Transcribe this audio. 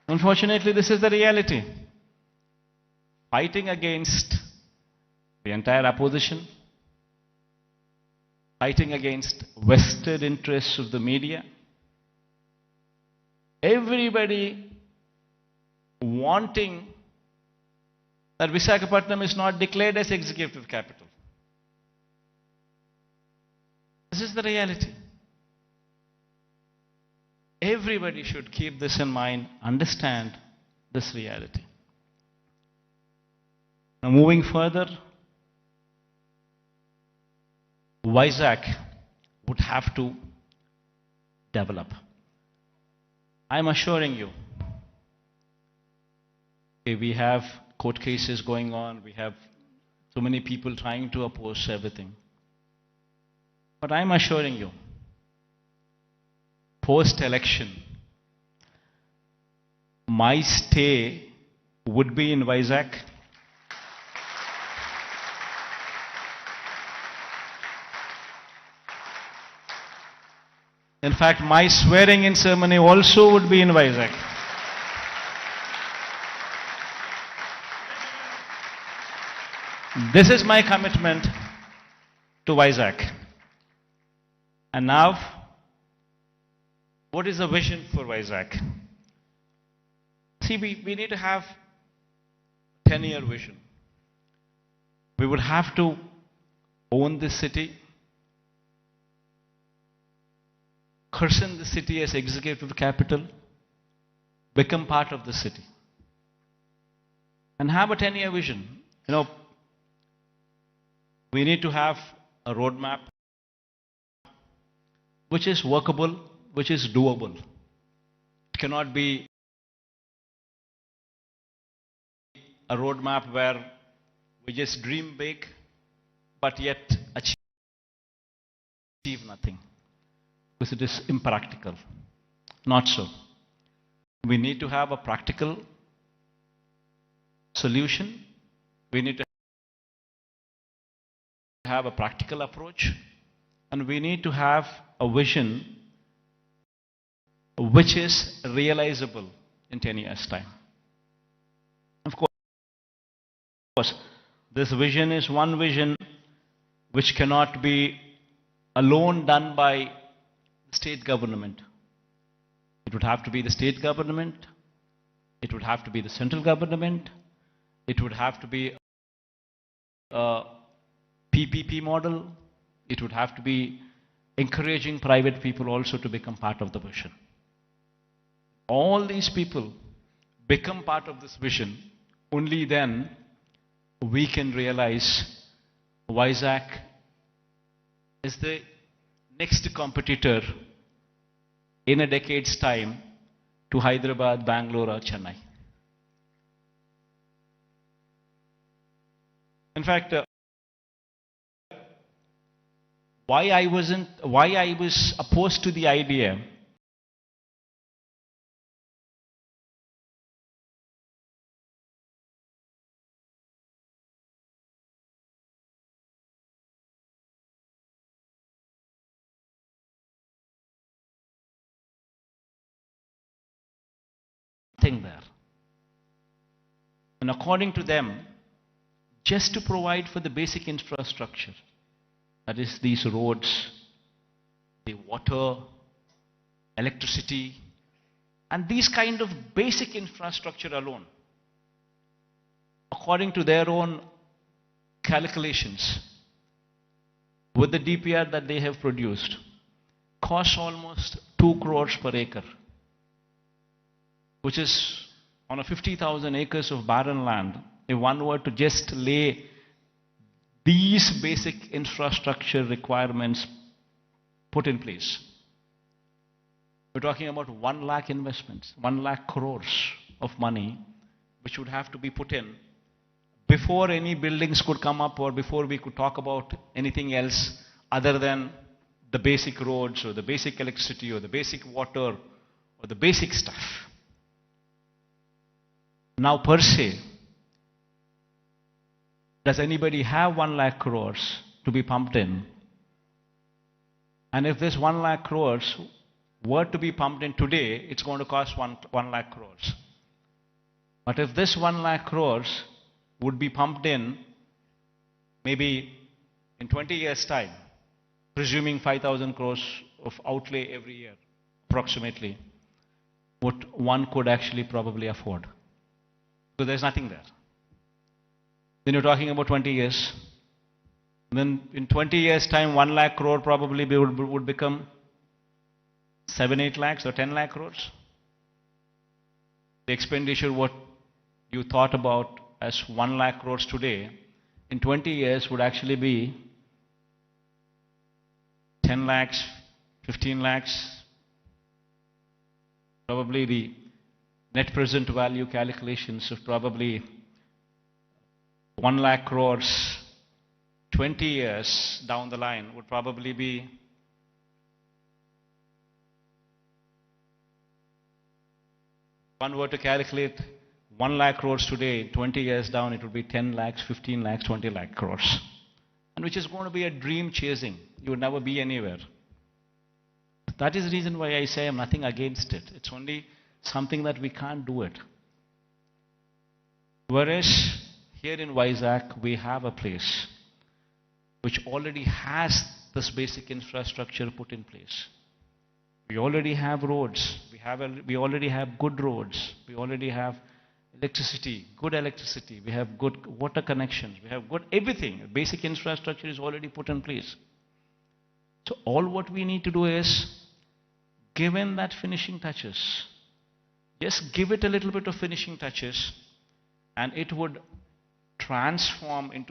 Unfortunately, this is the reality. Fighting against the entire opposition, fighting against vested interests of the media, everybody wanting that Visakhapatnam is not declared as executive capital. This is the reality. Everybody should keep this in mind, understand this reality. Now, moving further, Vizag would have to develop. I'm assuring you, we have court cases going on, we have so many people trying to oppose everything. But I'm assuring you, post-election, my stay would be in Vizag. In fact, my swearing-in ceremony also would be in Vizag. This is my commitment to Vizag. And now, what is the vision for Vizag? See, we need to have a 10-year vision. We would have to own this city, christen the city as executive capital, become part of the city, and have a 10-year vision. You know, we need to have a roadmap which is workable, which is doable. It cannot be a roadmap where we just dream big, but yet achieve nothing, because it is impractical. Not so. We need to have a practical solution. We need to have a practical approach, and we need to have a vision which is realizable in 10 years' time. Of course, this vision is one vision which cannot be alone done by the state government. It would have to be the state government, it would have to be the central government, it would have to be a PPP model, it would have to be encouraging private people also to become part of the vision. All these people become part of this vision, only then we can realize Vizag is the next competitor in a decade's time to Hyderabad, Bangalore or Chennai. In fact, why I was opposed to the idea there. And according to them, just to provide for the basic infrastructure, that is these roads, the water, electricity, and these kind of basic infrastructure alone, according to their own calculations, with the DPR that they have produced, costs almost 2 crores per acre, which is on a 50,000 acres of barren land. If one were to just lay these basic infrastructure requirements put in place, we're talking about 1 lakh investments, 1 lakh crores of money, which would have to be put in before any buildings could come up, or before we could talk about anything else other than the basic roads or the basic electricity or the basic water or the basic stuff. Now, per se, does anybody have 1 lakh crores to be pumped in? And if this 1 lakh crores were to be pumped in today, it's going to cost 1 lakh crores. But if this 1 lakh crores would be pumped in maybe in 20 years' time, presuming 5,000 crores of outlay every year, approximately, what one could actually probably afford. Because there's nothing there. Then you're talking about 20 years. Then in 20 years' time, 1 lakh crore probably would become 7, 8 lakhs or 10 lakh crores. The expenditure, what you thought about as 1 lakh crores today, in 20 years would actually be 10 lakhs, 15 lakhs. Probably the net present value calculations of probably 1 lakh crores 20 years down the line would probably be one were to calculate 1 lakh crores today, 20 years down, it would be 10 lakhs, 15 lakhs, 20 lakh crores. And which is going to be a dream chasing. You would never be anywhere. That is the reason why I say I'm nothing against it. It's only something that we can't do it. Whereas here in Vizag, we have a place which already has this basic infrastructure put in place. We already have roads. We already have good roads. We already have electricity, good electricity. We have good water connections. We have good everything. Basic infrastructure is already put in place. So all what we need to do is give in that finishing touches. Just give it a little bit of finishing touches, and it would transform into